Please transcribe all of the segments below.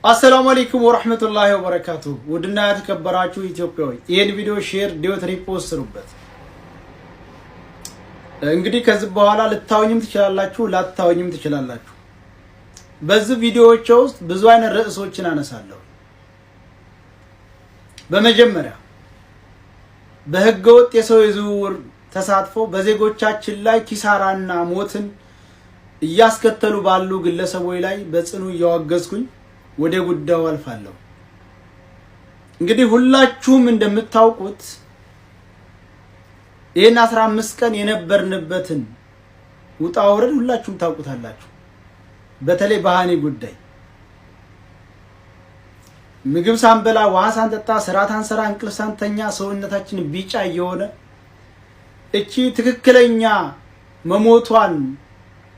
አሰላሙ አለይኩም ወራህመቱላሂ ወበረካቱ። ውድና የተከበራችሁ ኢትዮጵያዊ ይሄን ቪዲዮ ሼር ዲዮት ሪፖስት ስሩበት። እንግዲህ ከዚህ በኋላ ልታዩኝም ትችላላችሁ ላታዩኝም ትችላላችሁ። በዚህ ቪዲዮዎች ውስጥ ብዙ አይነት ርዕሶችን አነሳለሁ። በመጀመሪያ በህገወጥ የሰው ዝውውር ተሳትፎ በዜጎቻችን ላይ ኪሳራና ሞትን እያስከተሉ ባሉ ግለሰቦች ላይ በጽኑ እያወገዝኩኝ ወደ ጉዳዩ አልፋለሁ። እንግዲህ ሁላችሁም እንደምታውቁት ይሄን 15 ቀን የነበርንበትን ውጣውረድ ሁላችሁም ታውቁታላችሁ። በተለይ በሃኒ ጉዳይ ምግብ ሳንበላ ውሃ ሳንጠጣ ስራ ሳንሰራ እንቅልፍ ሳንተኛ ሰውነታችን ቢጫ እየሆነ እቺ ትክክለኛ መሞቷን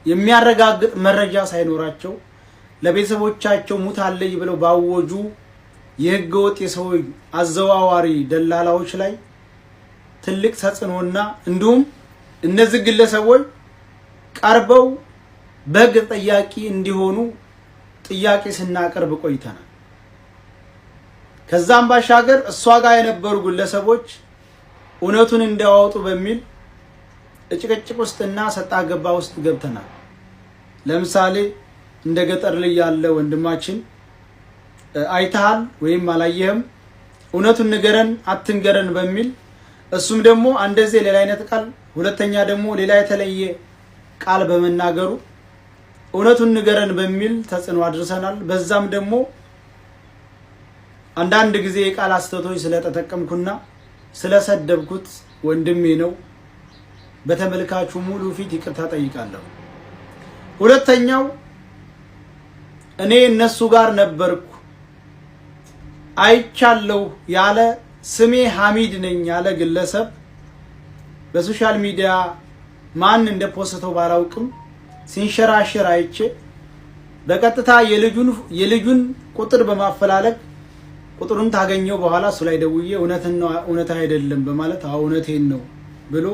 የሚያረጋግጥ መረጃ ሳይኖራቸው ለቤተሰቦቻቸው ሙታለይ ብለው ባወጁ የህገወጥ የሰው አዘዋዋሪ ደላላዎች ላይ ትልቅ ተጽዕኖና እንዲሁም እነዚህ ግለሰቦች ቀርበው በህግ ተጠያቂ እንዲሆኑ ጥያቄ ስናቀርብ ቆይተናል። ከዛም ባሻገር እሷ ጋር የነበሩ ግለሰቦች እውነቱን እንዲያወጡ በሚል እጭቅጭቅ ውስጥና ሰጣ ገባ ውስጥ ገብተናል። ለምሳሌ እንደ ገጠር ላይ ያለ ወንድማችን አይተሃል ወይም አላየህም እውነቱን ንገረን አትንገረን በሚል እሱም ደግሞ አንደዚህ ሌላ አይነት ቃል ሁለተኛ ደግሞ ሌላ የተለየ ቃል በመናገሩ እውነቱን ንገረን በሚል ተጽዕኖ አድርሰናል። በዛም ደግሞ አንዳንድ ጊዜ የቃል አስተቶች ስለተጠቀምኩና ስለሰደብኩት ወንድሜ ነው በተመልካቹ ሙሉ ፊት ይቅርታ ጠይቃለሁ። ሁለተኛው እኔ እነሱ ጋር ነበርኩ አይቻለሁ ያለ ስሜ ሐሚድ ነኝ ያለ ግለሰብ በሶሻል ሚዲያ ማን እንደፖስተው ባላውቅም ሲንሸራሸር አይቼ በቀጥታ የልጁን ቁጥር በማፈላለግ ቁጥሩን ታገኘው በኋላ እሱ ላይ ደውዬ እውነት አይደለም በማለት እውነቴን ነው ብሎ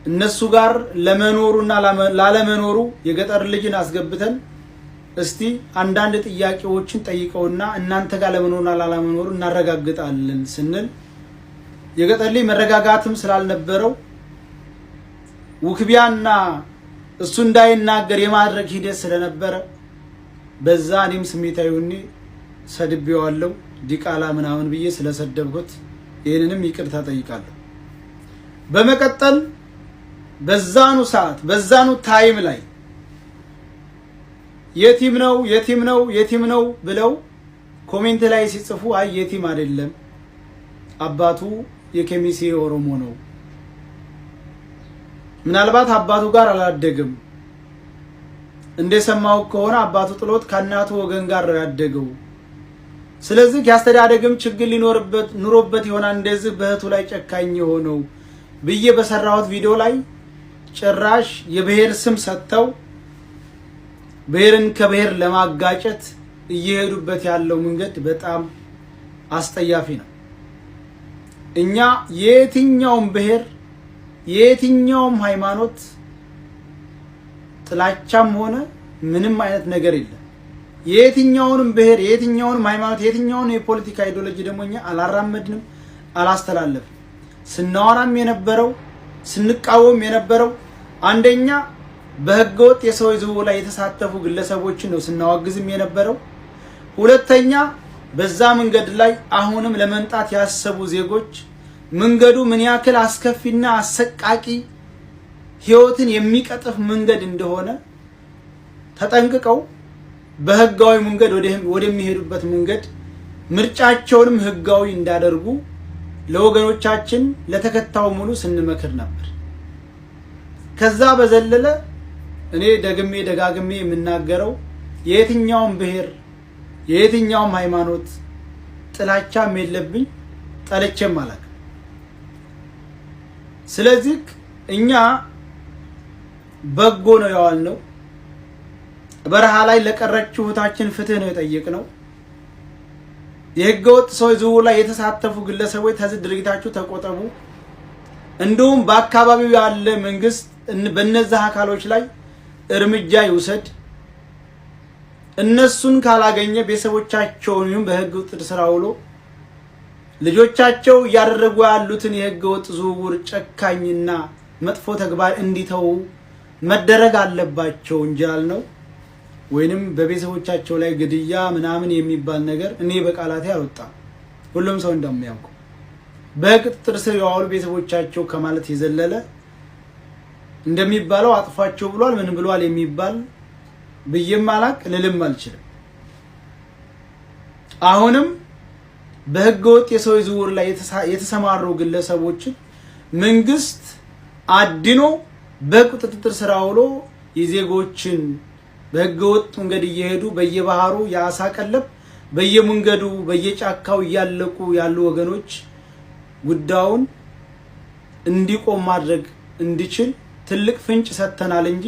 እነሱ ጋር ለመኖሩና ላለመኖሩ የገጠር ልጅን አስገብተን እስቲ አንዳንድ ጥያቄዎችን ጠይቀውና እናንተ ጋር ለመኖርና ላለመኖሩ እናረጋግጣለን ስንል የገጠር ልጅ መረጋጋትም ስላልነበረው ውክቢያና እሱ እንዳይናገር የማድረግ ሂደት ስለነበረ በዛ እኔም ስሜታዊ ሆኜ ሰድቤዋለሁ ዲቃላ ምናምን ብዬ ስለሰደብኩት ይሄንንም ይቅርታ ጠይቃለሁ። በመቀጠል በዛኑ ሰዓት በዛኑ ታይም ላይ የቲም ነው ብለው ኮሜንት ላይ ሲጽፉ አይ የቲም አይደለም አባቱ የከሚሴ ኦሮሞ ነው፣ ምናልባት አባቱ ጋር አላደገም፣ እንደሰማው ከሆነ አባቱ ጥሎት ከእናቱ ወገን ጋር ነው ያደገው፣ ስለዚህ ያስተዳደግም ችግር ኑሮበት ይሆናል እንደዚህ በእህቱ ላይ ጨካኝ የሆነው ብዬ በሰራሁት ቪዲዮ ላይ ጭራሽ የብሔር ስም ሰጥተው ብሔርን ከብሔር ለማጋጨት እየሄዱበት ያለው መንገድ በጣም አስጠያፊ ነው። እኛ የትኛውም ብሔር የትኛውም ሃይማኖት ጥላቻም ሆነ ምንም አይነት ነገር የለም። የትኛውንም ብሔር የትኛውንም ሃይማኖት የትኛውንም የፖለቲካ አይዲዮሎጂ ደግሞ እኛ አላራመድንም አላስተላለፍም። ስናወራም የነበረው ስንቃወም የነበረው አንደኛ በህገወጥ የሰው ዝውውር ላይ የተሳተፉ ግለሰቦችን ነው ስናዋግዝም የነበረው። ሁለተኛ በዛ መንገድ ላይ አሁንም ለመንጣት ያሰቡ ዜጎች መንገዱ ምን ያክል አስከፊና አሰቃቂ ህይወትን የሚቀጥፍ መንገድ እንደሆነ ተጠንቅቀው በህጋዊ መንገድ ወደሚሄዱበት መንገድ ምርጫቸውንም ህጋዊ እንዳደርጉ ለወገኖቻችን ለተከታው ሙሉ ስንመክር ነበር። ከዛ በዘለለ እኔ ደጋግሜ የምናገረው የትኛውም ብሔር የትኛውም ሃይማኖት ጥላቻም የለብኝ ጠልቼም አላውቅም። ስለዚህ እኛ በጎ ነው ያዋልነው። በረሃ ላይ ለቀረችው እህታችን ፍትህ ነው የጠየቅነው። የህገወጥ ሰው ዝውውር ላይ የተሳተፉ ግለሰቦች ከዚህ ድርጊታችሁ ተቆጠቡ፣ እንዲሁም በአካባቢው ያለ መንግስት በእነዚህ አካሎች ላይ እርምጃ ይውሰድ፣ እነሱን ካላገኘ ቤተሰቦቻቸውን በህገ ወጥ ስራ ውሎ ልጆቻቸው ያደረጉ ያሉትን የህገ ወጥ ዝውውር ጨካኝና መጥፎ ተግባር እንዲተው መደረግ አለባቸው እንጃል ነው ወይንም በቤተሰቦቻቸው ላይ ግድያ ምናምን የሚባል ነገር እኔ በቃላቴ አልወጣም። ሁሉም ሰው እንደሚያውቀው በቁጥጥር ስር ያዋሉ ቤተሰቦቻቸው ከማለት የዘለለ እንደሚባለው አጥፋቸው ብሏል ምን ብሏል የሚባል ብዬም አላቅ ልልም አልችልም። አሁንም በህገወጥ የሰው ዝውውር ላይ የተሰማሩ ግለሰቦችን መንግስት አድኖ በቁጥጥር ስር አውሎ የዜጎችን በህገወጥ መንገድ እየሄዱ በየባህሩ ያሳ ቀለብ በየመንገዱ በየጫካው ያለቁ ያሉ ወገኖች ጉዳዩን እንዲቆም ማድረግ እንዲችል ትልቅ ፍንጭ ሰተናል እንጂ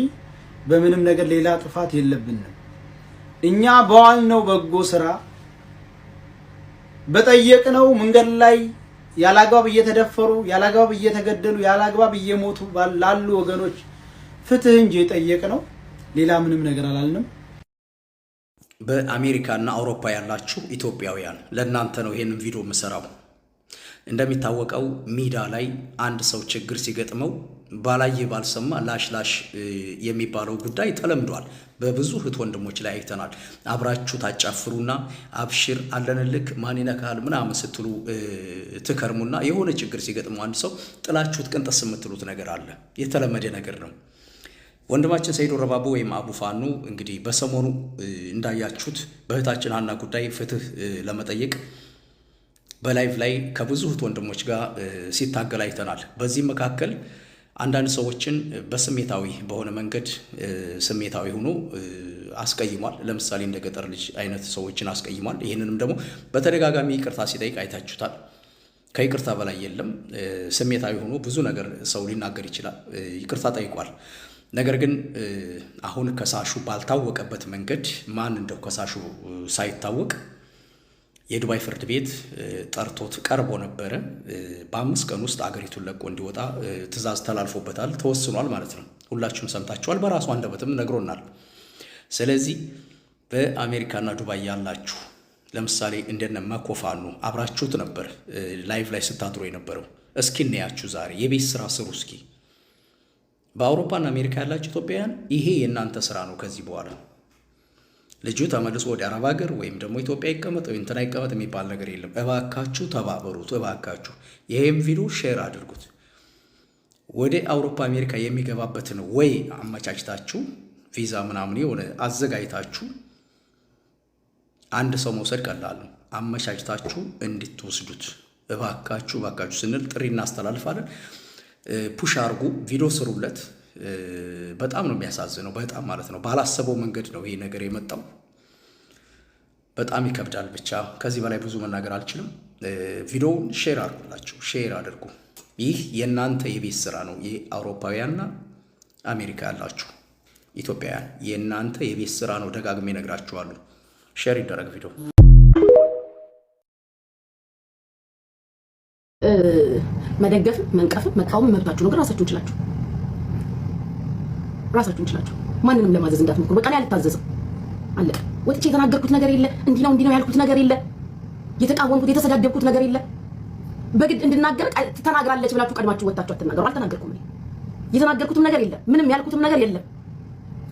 በምንም ነገር ሌላ ጥፋት የለብንም። እኛ በዋልነው በጎ ስራ በጠየቅነው መንገድ ላይ ያላግባብ እየተደፈሩ ያላግባብ እየተገደሉ ያላግባብ እየሞቱ ላሉ ወገኖች ፍትህ እንጂ የጠየቅነው ሌላ ምንም ነገር አላልንም። በአሜሪካና አውሮፓ ያላችሁ ኢትዮጵያውያን ለእናንተ ነው ይሄንን ቪዲዮ የምሰራው። እንደሚታወቀው ሚዲያ ላይ አንድ ሰው ችግር ሲገጥመው ባላየ ባልሰማ ላሽ የሚባለው ጉዳይ ተለምዷል። በብዙ እህት ወንድሞች ላይ አይተናል። አብራችሁ ታጫፍሩና አብሽር አለንልክ ማን ይነካል ምናምን ስትሉ ትከርሙና የሆነ ችግር ሲገጥመው አንድ ሰው ጥላችሁት ቅንጠስ የምትሉት ነገር አለ። የተለመደ ነገር ነው። ወንድማችን ሰይድ ወረባቦ ወይም አቡ ፋኖ እንግዲህ በሰሞኑ እንዳያችሁት በእህታችን ሀና ጉዳይ ፍትህ ለመጠየቅ በላይቭ ላይ ከብዙ እህት ወንድሞች ጋር ሲታገል አይተናል። በዚህ መካከል አንዳንድ ሰዎችን በስሜታዊ በሆነ መንገድ ስሜታዊ ሆኖ አስቀይሟል። ለምሳሌ እንደ ገጠር ልጅ አይነት ሰዎችን አስቀይሟል። ይህንንም ደግሞ በተደጋጋሚ ይቅርታ ሲጠይቅ አይታችሁታል። ከይቅርታ በላይ የለም። ስሜታዊ ሆኖ ብዙ ነገር ሰው ሊናገር ይችላል። ይቅርታ ጠይቋል። ነገር ግን አሁን ከሳሹ ባልታወቀበት መንገድ ማን እንደው ከሳሹ ሳይታወቅ የዱባይ ፍርድ ቤት ጠርቶት ቀርቦ ነበረ። በ5 ቀን ውስጥ አገሪቱን ለቆ እንዲወጣ ትዕዛዝ ተላልፎበታል፣ ተወስኗል ማለት ነው። ሁላችሁም ሰምታችኋል። በራሱ አንደበትም ነግሮናል። ስለዚህ በአሜሪካና ዱባይ ያላችሁ ለምሳሌ እንደነ መኮፋኑ አብራችሁት ነበር ላይቭ ላይ ስታድሩ የነበረው። እስኪ እናያችሁ ዛሬ የቤት ስራ ስሩ እስኪ። በአውሮፓና አሜሪካ ያላችሁ ኢትዮጵያውያን ይሄ የእናንተ ስራ ነው። ከዚህ በኋላ ልጁ ተመልሶ ወደ አረብ ሀገር ወይም ደግሞ ኢትዮጵያ ይቀመጥ ወይ እንትና ይቀመጥ የሚባል ነገር የለም። እባካችሁ ተባበሩት። እባካችሁ ይሄም ቪዲዮ ሼር አድርጉት። ወደ አውሮፓ አሜሪካ የሚገባበትን ወይ አመቻችታችሁ ቪዛ ምናምን የሆነ አዘጋጅታችሁ አንድ ሰው መውሰድ ቀላል ነው። አመቻችታችሁ እንድትወስዱት እባካችሁ ስንል ጥሪ እናስተላልፋለን። ፑሽ አርጉ፣ ቪዲዮ ስሩለት። በጣም ነው የሚያሳዝነው፣ በጣም ማለት ነው። ባላሰበው መንገድ ነው ይሄ ነገር የመጣው። በጣም ይከብዳል። ብቻ ከዚህ በላይ ብዙ መናገር አልችልም። ቪዲዮውን ሼር አድርጉላችሁ፣ ሼር አድርጉ። ይህ የእናንተ የቤት ስራ ነው። ይህ አውሮፓውያንና አሜሪካ ያላችሁ ኢትዮጵያውያን የእናንተ የቤት ስራ ነው። ደጋግሜ እነግራችኋለሁ። ሼር ይደረግ ቪዲዮ። መደገፍም መንቀፍም መቃወም መብታችሁ ነው። ግን ራሳችሁን ችላችሁ ማንንም ለማዘዝ እንዳትሞክሩ። በቃ ላይ አልታዘዝም። አለቀ። ወጥቼ የተናገርኩት ነገር የለ፣ እንዲህ ነው ያልኩት ነገር የለ፣ የተቃወምኩት የተሰዳደብኩት ነገር የለ። በግድ እንድናገር ተናግራለች ብላችሁ ቀድማችሁ ወጣችሁ አትናገሩ። አልተናገርኩም። እኔ የተናገርኩትም ነገር የለ፣ ምንም ያልኩትም ነገር የለ፣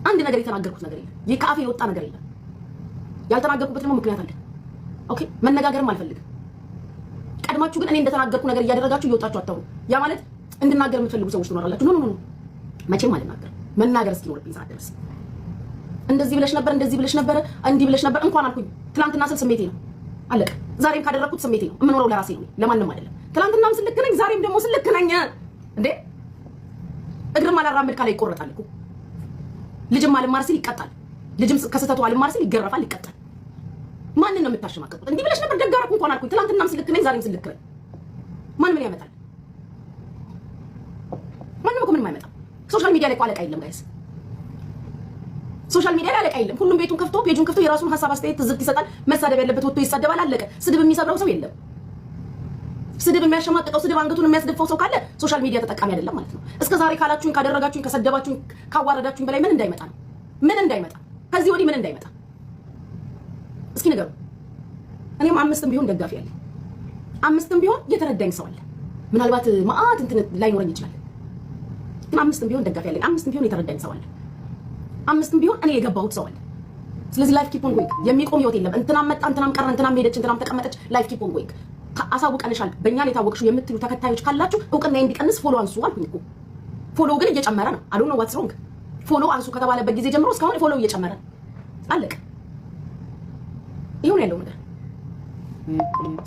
አንድ ነገር የተናገርኩት ነገር የለ፣ ከአፌ የወጣ ነገር የለ። ያልተናገርኩበት ደግሞ ምክንያት አለ። ኦኬ፣ መነጋገርም አልፈልግም። ቀድማችሁ ግን እኔ እንደተናገርኩ ነገር እያደረጋችሁ እየወጣችሁ አታውሩ። ያ ማለት እንድናገር የምትፈልጉ ሰዎች ትኖራላችሁ። ኖ መቼም አልናገርም። መናገር እስኪኖርብኝ ሰዓት ድረስ እንደዚህ ብለሽ ነበር፣ እንዲህ ብለሽ ነበር እንኳን አልኩኝ። ትናንትና ስል ስሜቴ ነው፣ አለቀ። ዛሬም ካደረኩት ስሜቴ ነው። የምኖረው ለራሴ ነው፣ ለማንም አይደለም። ትናንትናም ስልክ ነኝ፣ ዛሬም ደግሞ ስልክ ነኝ። እንዴ እግርም አላራምድ ካለ ይቆረጣል እኮ። ልጅም አልማር ሲል ይቀጣል። ልጅም ከስተቱ አልማር ሲል ይገረፋል፣ ይቀጣል። ማንን ነው የምታሸማቀቁት? እንዲህ ብለሽ ነበር ደጋረኩ እንኳን አልኩኝ። ትናንትናም ስልክ ነኝ፣ ዛሬም ስልክ ነኝ። ምን ያመጣል? ማንም እኮ ምንም አይመጣም። ሶሻል ሚዲያ ላይ አለቃ የለም ጋይስ። ሶሻል ሚዲያ ላይ አለቃ የለም። ሁሉም ቤቱን ከፍቶ ፔጁን ከፍቶ የራሱን ሐሳብ አስተያየት ትዝብት ይሰጣል። መሳደብ ያለበት ወጥቶ ይሳደባል፣ አለቀ። ስድብ የሚሰብረው ሰው የለም። ስድብ የሚያሸማቀቀው ስድብ አንገቱን የሚያስደፋው ሰው ካለ ሶሻል ሚዲያ ተጠቃሚ አይደለም ማለት ነው። እስከ ዛሬ ካላችሁኝ፣ ካደረጋችሁኝ፣ ከሰደባችሁኝ፣ ካዋረዳችሁኝ በላይ ምን እንዳይመጣ ነው? ምን እንዳይመጣ ከዚህ ወዲህ ምን እንዳይመጣ እስኪ ንገሩ። እኔም 5ም ቢሆን ደጋፊ አለ፣ 5ም ቢሆን የተረዳኝ ሰው አለ። ምናልባት ማአት እንትን ላይኖረኝ ይችላል፣ ግን 5ም ቢሆን ደጋፊ አለ፣ 5ም ቢሆን የተረዳኝ ሰው አለ፣ 5ም ቢሆን እኔ የገባሁት ሰው አለ። ስለዚህ ላይፍ ኪፕ ኦን ጎይንግ። የሚቆም ህይወት የለም። እንትናም መጣ፣ እንትናም ቀረ፣ እንትናም ሄደች፣ እንትናም ተቀመጠች። ላይፍ ኪፕ ኦን ጎይንግ። አሳውቀንሻል። በእኛ ላይ የታወቅሽው የምትሉ ተከታዮች ካላችሁ እውቅና እንዲቀንስ ፎሎ አንሱ አልኩኝ እኮ። ፎሎ ግን እየጨመረ ነው። አይ ዶንት ኖ ዋትስ ሮንግ። ፎሎ አንሱ ከተባለበት ጊዜ ጀምሮ እስካሁን ፎሎ እየጨመረ ነው። አለቀ። ይሁን ያለው ነገር።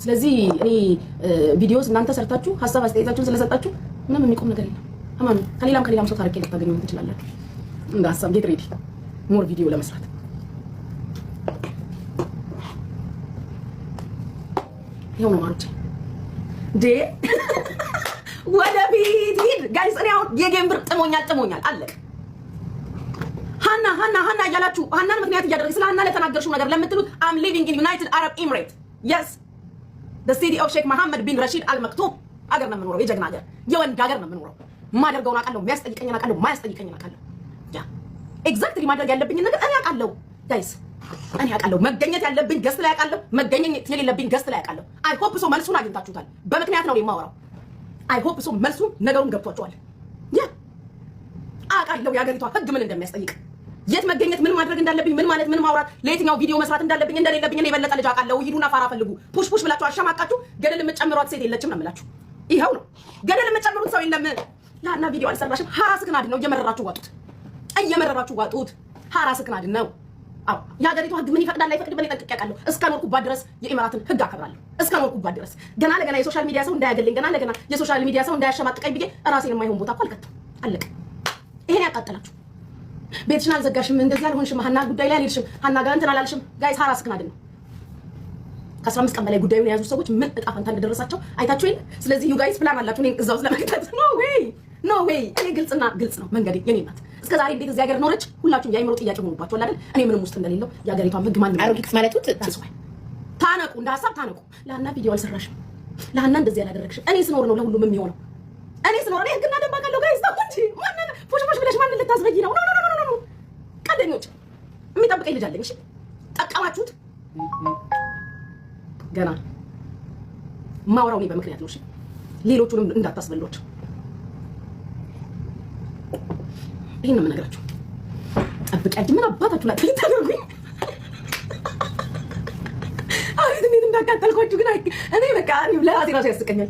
ስለዚህ እኔ ቪዲዮስ እናንተ ሰርታችሁ ሀሳብ አስተያየታችሁን ስለሰጣችሁ ምንም የሚቆም ነገር የለም። አማኑ ከሌላም ሰው ታሪክ ልታገኙ ትችላላችሁ። እንደ ሀሳብ ጌት ሬዲ ሞር ቪዲዮ ለመስራት ይኸው ነው ማሩት ዴ ወደፊት ሂድ ጋይስ። እኔ አሁን የጌም ብር ጥሞኛል። አለቀ። ሃና እያላችሁ ሃናን ምክንያት እያደረገ ስለ ሃና ለተናገርሽው ነገር ለምትሉት I'm living in United Arab Emirates. Yes, the city of Sheikh Mohammed bin Rashid Al Maktoum. አገር ነው የምኖረው፣ የጀግና ሀገር፣ የወንድ ሀገር ነው የምኖረው። ማደርገውን አውቃለሁ፣ የሚያስጠይቀኝን አውቃለሁ፣ ማያስጠይቀኝን አውቃለሁ። ያ ኤግዛክትሊ ማድረግ ያለብኝ ነገር እኔ አውቃለሁ ጋይስ፣ እኔ አውቃለሁ። መገኘት ያለብኝ ገስት ላይ አውቃለሁ፣ መገኘት የሌለብኝ ገስት ላይ አውቃለሁ። አይ ሆፕ ሶ መልሱን አግኝታችሁታል። በምክንያት ነው የማወራው። አይ ሆፕ ሶ መልሱን ነገሩን ገብቷችኋል። ያ አውቃለሁ የሀገሪቷ ህግ ምን እንደሚያስጠይቅ፣ የት መገኘት፣ ምን ማድረግ እንዳለብኝ፣ ምን ማለት፣ ምን ማውራት፣ ለየትኛው ቪዲዮ መስራት እንዳለብኝ እንደሌለብኝ እኔ የበለጠ ልጅ አውቃለሁ። ሂዱና ፋራ ፈልጉ። ፑሽ ብላችሁ አሻማቃችሁ ገደል የምትጨምሯት ሴት የለችም ነው የምላችሁ። ይኸው ነው ገደል የምትጨምሩት ሰው የለም። ያና ቪዲዮ አልሰራሽም። ሀራስክን አድን ነው እየመረራችሁ ዋጡት። ሀራስክን አድን ነው። አዎ የሀገሪቷ ህግ ምን ይፈቅዳል አይፈቅድም እኔ ጠንቅቄ አውቃለሁ። እስከኖርኩባት ድረስ የኢማራትን ህግ አከብራለሁ። እስከኖርኩባት ድረስ ገና ለገና የሶሻል ሚዲያ ሰው እንዳያገለኝ፣ ገና ለገና የሶሻል ሚዲያ ሰው እንዳያሸማጥቀኝ ብዬ ራሴን የማይሆን ቦታ እኮ አልከተም። አለቀ። ይሄን ያቃጠላችሁ ቤትሽን አልዘጋሽም፣ እንደዚህ አልሆንሽም፣ ሀና ጉዳይ ላይ አልሄድሽም፣ ሀና ጋር እንትን አላልሽም። ጋይስ ሀራስክን አድን ነው። ከ15 ቀን በላይ ጉዳዩን የያዙ ሰዎች ምን እጣ ፈንታ እንደደረሳቸው አይታችሁ የለ። ስለዚህ ዩ ጋይስ ፕላን አላችሁ እኔን እዛው ስለመክተት። ኖ ዌይ እኔ ግልጽ ነው መንገዴ። የኔ እናት እስከ ዛሬ እንዴት እዚህ ሀገር ኖረች? ሁላችሁም የአይምሮ ጥያቄ ሆኑባችኋል አይደል? እኔ ምንም ውስጥ እንደሌለው የሀገሪቷን ህግ ማን አሮጊት ማለት ታነቁ፣ እንደ ሀሳብ ታነቁ። ለሀና ቪዲዮ አልሰራሽም፣ ለሀና እንደዚህ ያላደረግሽም። እኔ ስኖር ነው ለሁሉም የሚሆነው። እኔ ስኖር እኔ ህግና ደንብ አውቃለሁ ጋይስ። ታው እንጂ ማንን ፎሽ ብለሽ ማንን ልታስበይ ነው? ኖ ቀደኞች የሚጠብቀኝ ልጅ አለኝ። እሺ ጠቀማችሁት። ገና ማውራው እኔ በምክንያት ነው። እሺ ሌሎቹንም እንዳታስበሏቸው። ይሄን ነው የምነግራችሁ። ጠብቂያችሁ ምን አባታችሁ ላይ ታደርጉኝ? አሁን እንዴት እንዳቃጠልኳችሁ ግን እኔ በቃ ለራሴ ራሱ ያስቀኛል።